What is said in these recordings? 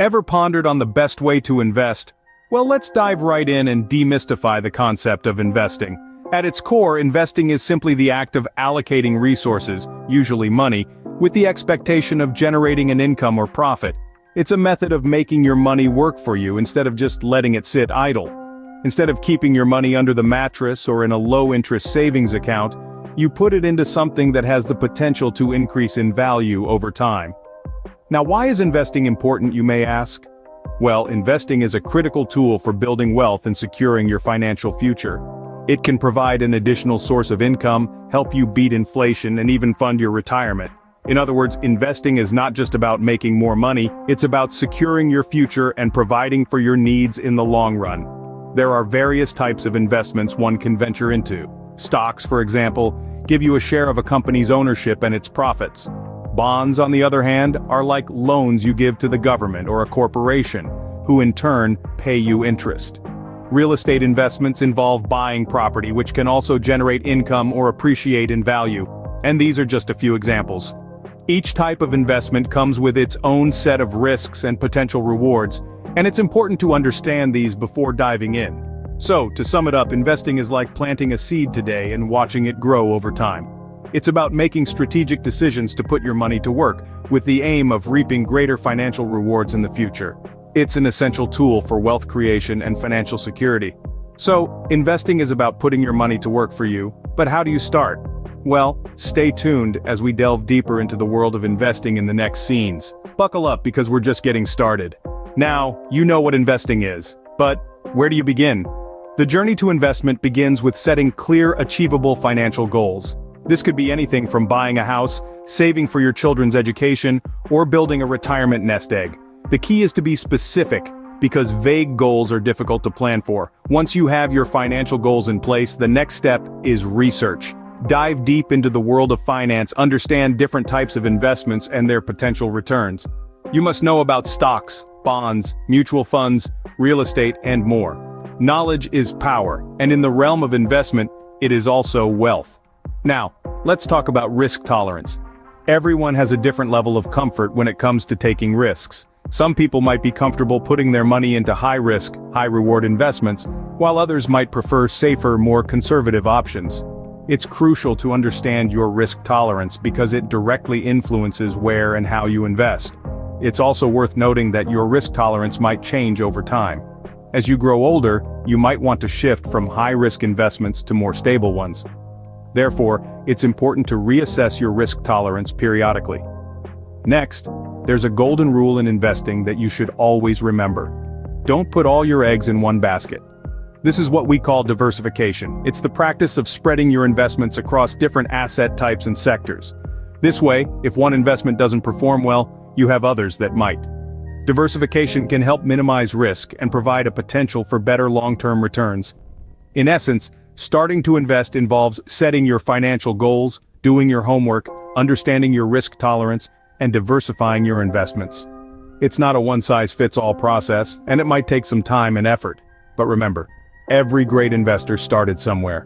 Ever pondered on the best way to invest? Well, let's dive right in and demystify the concept of investing. At its core, investing is simply the act of allocating resources, usually money, with the expectation of generating an income or profit. It's a method of making your money work for you instead of just letting it sit idle. Instead of keeping your money under the mattress or in a low-interest savings account, you put it into something that has the potential to increase in value over time. Now, why is investing important, you may ask? Well, investing is a critical tool for building wealth and securing your financial future. It can provide an additional source of income, help you beat inflation, and even fund your retirement. In other words, investing is not just about making more money, it's about securing your future and providing for your needs in the long run. There are various types of investments one can venture into. Stocks, for example, give you a share of a company's ownership and its profits. Bonds, on the other hand, are like loans you give to the government or a corporation, who in turn pay you interest. Real estate investments involve buying property, which can also generate income or appreciate in value. And these are just a few examples. Each type of investment comes with its own set of risks and potential rewards, and it's important to understand these before diving in. So, to sum it up, investing is like planting a seed today and watching it grow over time. It's about making strategic decisions to put your money to work, with the aim of reaping greater financial rewards in the future. It's an essential tool for wealth creation and financial security. So, investing is about putting your money to work for you, but how do you start? Well, stay tuned as we delve deeper into the world of investing in the next scenes. Buckle up because we're just getting started. Now, you know what investing is, but where do you begin? The journey to investment begins with setting clear, achievable financial goals. This could be anything from buying a house, saving for your children's education, or building a retirement nest egg. The key is to be specific, because vague goals are difficult to plan for. Once you have your financial goals in place, the next step is research. Dive deep into the world of finance, understand different types of investments and their potential returns. You must know about stocks, bonds, mutual funds, real estate, and more. Knowledge is power, and in the realm of investment, it is also wealth. Now, let's talk about risk tolerance. Everyone has a different level of comfort when it comes to taking risks. Some people might be comfortable putting their money into high-risk, high-reward investments, while others might prefer safer, more conservative options. It's crucial to understand your risk tolerance because it directly influences where and how you invest. It's also worth noting that your risk tolerance might change over time. As you grow older, you might want to shift from high-risk investments to more stable ones. Therefore, it's important to reassess your risk tolerance periodically. Next, there's a golden rule in investing that you should always remember. Don't put all your eggs in one basket. This is what we call diversification. It's the practice of spreading your investments across different asset types and sectors. This way, if one investment doesn't perform well, you have others that might. Diversification can help minimize risk and provide a potential for better long-term returns. In essence, starting to invest involves setting your financial goals, doing your homework, understanding your risk tolerance, and diversifying your investments. It's not a one-size-fits-all process, and it might take some time and effort. But remember, every great investor started somewhere.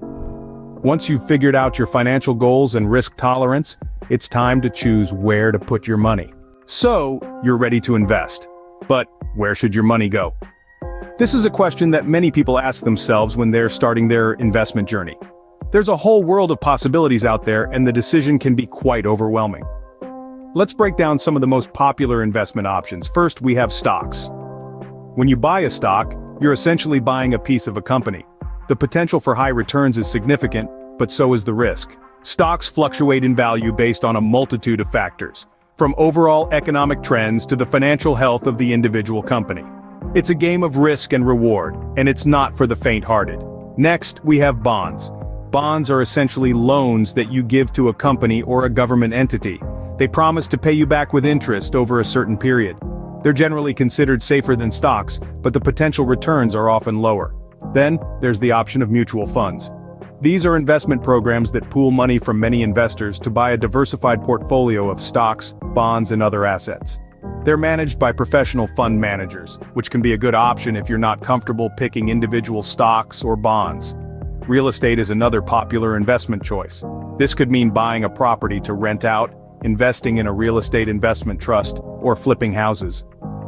Once you've figured out your financial goals and risk tolerance, it's time to choose where to put your money. So, you're ready to invest. But where should your money go? This is a question that many people ask themselves when they're starting their investment journey. There's a whole world of possibilities out there, and the decision can be quite overwhelming. Let's break down some of the most popular investment options. First, we have stocks. When you buy a stock, you're essentially buying a piece of a company. The potential for high returns is significant, but so is the risk. Stocks fluctuate in value based on a multitude of factors, from overall economic trends to the financial health of the individual company. It's a game of risk and reward, and it's not for the faint-hearted. Next, we have bonds. Bonds are essentially loans that you give to a company or a government entity. They promise to pay you back with interest over a certain period. They're generally considered safer than stocks, but the potential returns are often lower. Then, there's the option of mutual funds. These are investment programs that pool money from many investors to buy a diversified portfolio of stocks, bonds, and other assets. They're managed by professional fund managers, which can be a good option if you're not comfortable picking individual stocks or bonds. Real estate is another popular investment choice. This could mean buying a property to rent out, investing in a real estate investment trust, or flipping houses.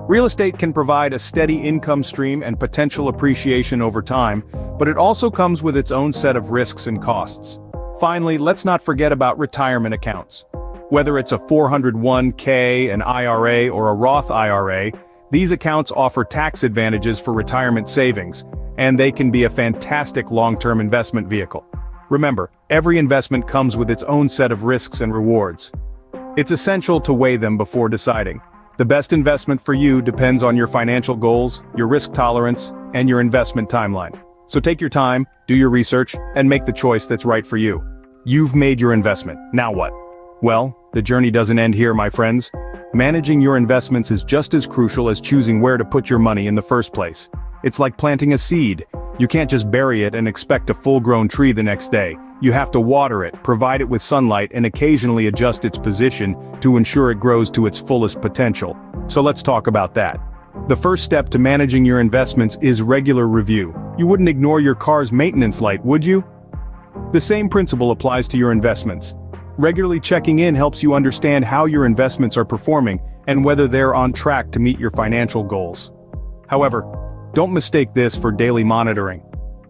Real estate can provide a steady income stream and potential appreciation over time, but it also comes with its own set of risks and costs. Finally, let's not forget about retirement accounts. Whether it's a 401k, an IRA, or a Roth IRA, these accounts offer tax advantages for retirement savings, and they can be a fantastic long-term investment vehicle. Remember, every investment comes with its own set of risks and rewards. It's essential to weigh them before deciding. The best investment for you depends on your financial goals, your risk tolerance, and your investment timeline. So take your time, do your research, and make the choice that's right for you. You've made your investment. Now what? Well, the journey doesn't end here, my friends. Managing your investments is just as crucial as choosing where to put your money in the first place. It's like planting a seed. You can't just bury it and expect a full-grown tree the next day. You have to water it, provide it with sunlight, and occasionally adjust its position to ensure it grows to its fullest potential. So let's talk about that. The first step to managing your investments is regular review. You wouldn't ignore your car's maintenance light, would you? The same principle applies to your investments. Regularly checking in helps you understand how your investments are performing and whether they're on track to meet your financial goals. However, don't mistake this for daily monitoring.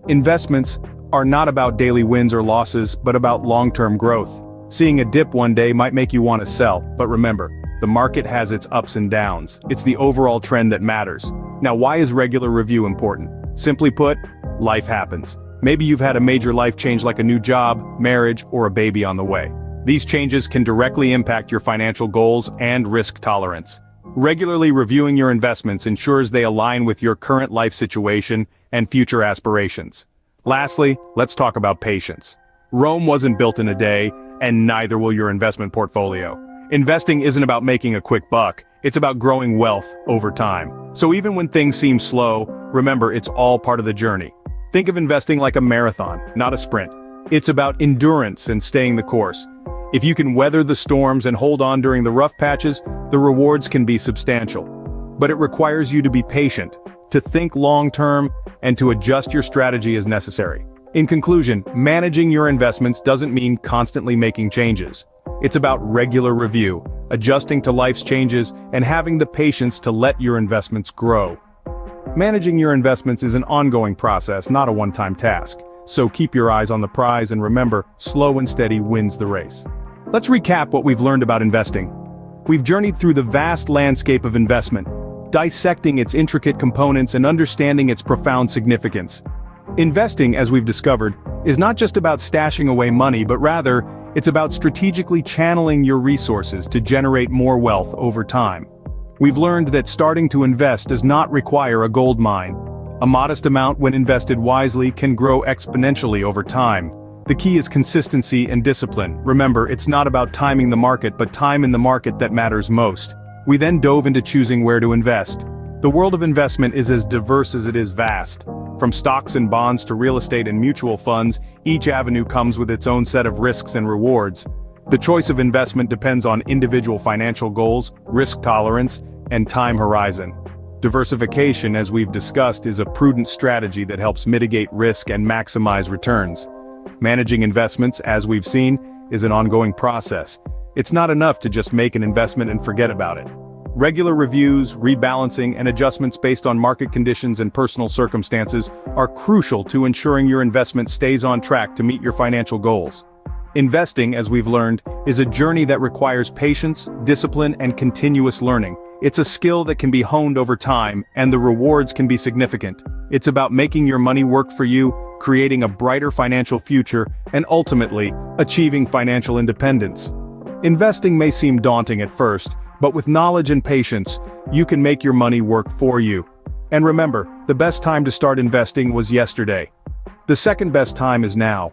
Investments are not about daily wins or losses, but about long-term growth. Seeing a dip one day might make you want to sell, but remember, the market has its ups and downs. It's the overall trend that matters. Now, why is regular review important? Simply put, life happens. Maybe you've had a major life change like a new job, marriage, or a baby on the way. These changes can directly impact your financial goals and risk tolerance. Regularly reviewing your investments ensures they align with your current life situation and future aspirations. Lastly, let's talk about patience. Rome wasn't built in a day, and neither will your investment portfolio. Investing isn't about making a quick buck, it's about growing wealth over time. So even when things seem slow, remember it's all part of the journey. Think of investing like a marathon, not a sprint. It's about endurance and staying the course. If you can weather the storms and hold on during the rough patches, the rewards can be substantial. But it requires you to be patient, to think long-term, and to adjust your strategy as necessary. In conclusion, managing your investments doesn't mean constantly making changes. It's about regular review, adjusting to life's changes, and having the patience to let your investments grow. Managing your investments is an ongoing process, not a one-time task. So keep your eyes on the prize and remember, slow and steady wins the race. Let's recap what we've learned about investing. We've journeyed through the vast landscape of investment, dissecting its intricate components and understanding its profound significance. Investing, as we've discovered, is not just about stashing away money, but rather, it's about strategically channeling your resources to generate more wealth over time. We've learned that starting to invest does not require a gold mine. A modest amount, when invested wisely, can grow exponentially over time. The key is consistency and discipline. Remember, it's not about timing the market, but time in the market that matters most. We then dove into choosing where to invest. The world of investment is as diverse as it is vast. From stocks and bonds to real estate and mutual funds, each avenue comes with its own set of risks and rewards. The choice of investment depends on individual financial goals, risk tolerance, and time horizon. Diversification, as we've discussed, is a prudent strategy that helps mitigate risk and maximize returns. Managing investments, as we've seen, is an ongoing process. It's not enough to just make an investment and forget about it. Regular reviews, rebalancing, and adjustments based on market conditions and personal circumstances are crucial to ensuring your investment stays on track to meet your financial goals. Investing, as we've learned, is a journey that requires patience, discipline, and continuous learning. It's a skill that can be honed over time, and the rewards can be significant. It's about making your money work for you, creating a brighter financial future, and ultimately, achieving financial independence. Investing may seem daunting at first, but with knowledge and patience, you can make your money work for you. And remember, the best time to start investing was yesterday. The second best time is now.